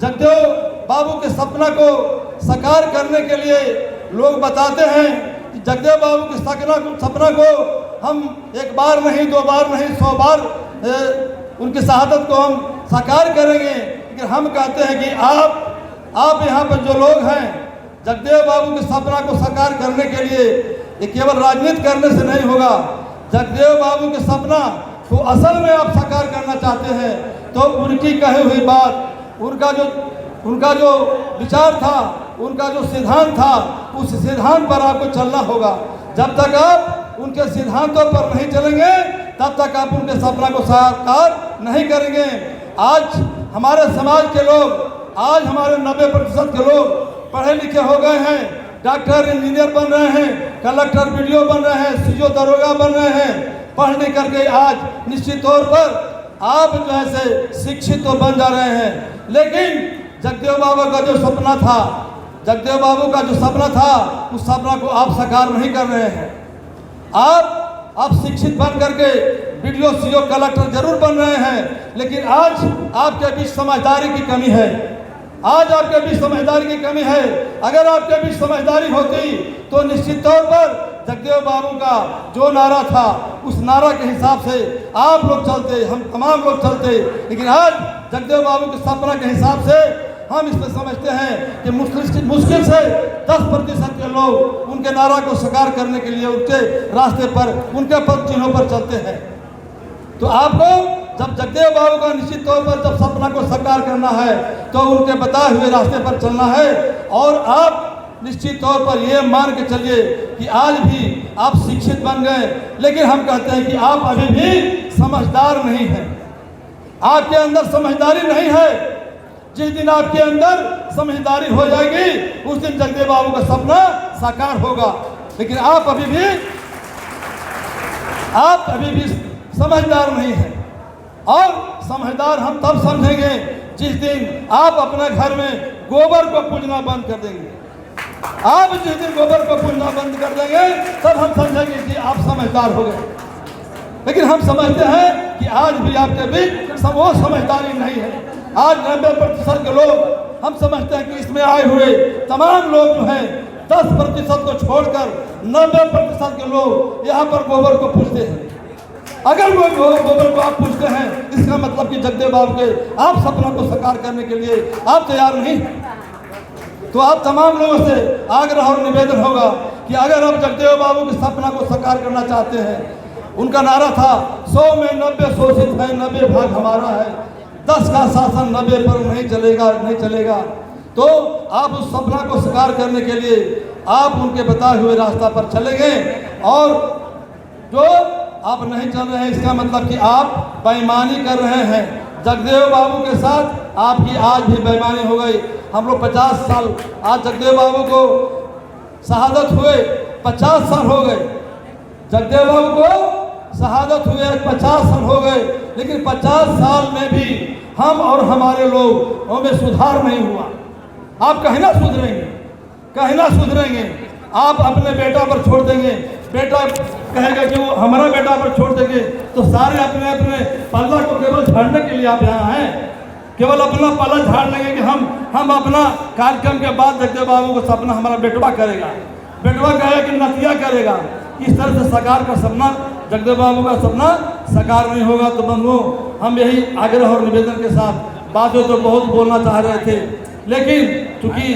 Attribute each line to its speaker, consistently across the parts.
Speaker 1: जगदेव बाबू के सपना को साकार करने के लिए लोग बताते हैं कि जगदेव बाबू के सपना को हम एक बार नहीं, 2 बार नहीं, 100 बार उनकी शहादत को हम साकार करेंगे। लेकिन हम कहते हैं कि आप यहाँ पर जो लोग हैं, जगदेव बाबू के सपना को साकार करने के लिए ये केवल राजनीति करने से नहीं होगा। जगदेव बाबू के सपना को असल में आप साकार करना चाहते हैं तो उनकी कही हुई बात, उनका जो विचार था, उनका जो सिद्धांत था, उस सिद्धांत पर आपको चलना होगा। जब तक आप उनके सिद्धांतों पर नहीं चलेंगे तब तक आप उनके सपना को साकार नहीं करेंगे। आज हमारे समाज के लोग, आज हमारे 90% के लोग पढ़े लिखे हो गए हैं, डॉक्टर, इंजीनियर बन रहे हैं, कलेक्टर, बीडीओ बन रहे हैं, सीओ, दरोगा बन रहे हैं। पढ़ लिख करके आज निश्चित तौर पर आप जो है से शिक्षित तो बन जा रहे हैं, लेकिन जगदेव बाबू का जो सपना था, जगदेव बाबू का जो सपना था, उस सपना को आप साकार नहीं कर रहे हैं। आप शिक्षित बन करके बीडीओ, सीओ, कलेक्टर जरूर बन रहे हैं, लेकिन आज आपके बीच समझदारी की कमी है। आज आपके बीच समझदारी की कमी है। अगर आपके बीच समझदारी होती तो निश्चित तौर पर जगदेव बाबू का जो नारा था, उस नारा के हिसाब से आप लोग चलते, हम तमाम लोग चलते। लेकिन आज जगदेव बाबू के सपना के हिसाब से हम इसमें समझते हैं कि मुश्किल से 10% के लोग उनके नारा को साकार करने के लिए उनके रास्ते पर, उनके पद चिन्हों पर चलते हैं। तो आपको जब जगदेव बाबू का निश्चित तौर पर जब सपना को साकार करना है तो उनके बताए हुए रास्ते पर चलना है। और आप निश्चित तौर पर ये मान के चलिए कि आज भी आप शिक्षित बन गए, लेकिन हम कहते हैं कि आप अभी भी समझदार नहीं हैं। आपके अंदर समझदारी नहीं है। जिस दिन आपके अंदर समझदारी हो जाएगी उस दिन जगदेव बाबू का सपना साकार होगा। लेकिन आप अभी भी समझदार नहीं हैं। और समझदार हम तब समझेंगे जिस दिन आप अपने घर में गोबर को पूजना बंद कर देंगे। आप जिस दिन गोबर को पूजना बंद कर देंगे तब हम समझेंगे कि आप समझदार हो गए। लेकिन हम समझते हैं कि आज भी आपके बीच वो समझदारी नहीं है। आज 90% के लोग, हम समझते हैं कि इसमें आए हुए तमाम लोग जो हैं 10% को छोड़कर 90% के लोग यहाँ पर गोबर को पूजते हैं। अगर वो गोबर को आप पूछते हैं, इसका मतलब कि जगदेव बाबू के आप सपना को साकार करने के लिए आप तैयार नहीं। तो आप तमाम लोगों से आग्रह और निवेदन होगा कि अगर आप जगदेव बाबू के सपना को साकार करना चाहते हैं, उनका नारा था 100 में 90 शोषित है, 90 भाग हमारा है, 10 का शासन 90 पर नहीं चलेगा। तो आप उस सपना को साकार करने के लिए आप उनके बताए हुए रास्ता पर चलेंगे। और जो आप नहीं चल रहे हैं, इसका मतलब कि आप बेईमानी कर रहे हैं। जगदेव बाबू के साथ आपकी आज भी बेईमानी हो गई। हम लोग 50 साल, आज जगदेव बाबू को शहादत हुए 50 साल हो गए। जगदेव बाबू को शहादत हुए 50 साल हो गए, लेकिन 50 साल में भी हम और हमारे लोगों में सुधार नहीं हुआ। आप कहीं ना सुधरेंगे। आप अपने बेटा पर छोड़ देंगे, बेटा कहेगा कि वो हमारा बेटा पर छोड़ देंगे, तो सारे अपने पल्ला को केवल झाड़ने के लिए आप यहाँ हैं। केवल अपना पल्ला झाड़ लेंगे कि हम अपना कार्यक्रम के बाद जगदेव बाबू का सपना हमारा बेटवा करेगा, बेटवा कहेगा कि नतिया करेगा। इस तरह से साकार का सपना, जगदेव बाबू का सपना साकार नहीं होगा। तो बंधुओं, हम यही आग्रह और निवेदन के साथ बातें तो बहुत बोलना चाह रहे थे, लेकिन चूँकि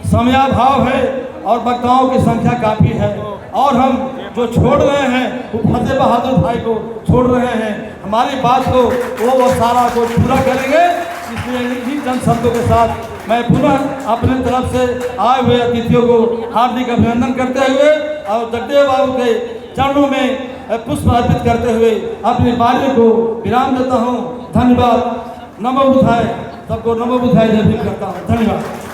Speaker 1: समयाभाव है और वक्ताओं की संख्या काफ़ी है और हम जो छोड़ रहे हैं वो फतेह बहादुर भाई को छोड़ रहे हैं। हमारी बात को वो सारा को पूरा करेंगे। इसलिए इन्हीं चंद शब्दों के साथ मैं पुनः अपने तरफ से आए हुए अतिथियों को हार्दिक अभिनंदन करते हुए और जगदेव बाबू के चरणों में पुष्प अर्पित करते हुए अपनी बारी को विराम देता हूँ। धन्यवाद। नमो बुद्धाय। सबको नमो बुद्धाय जय भीम करता हूँ। धन्यवाद।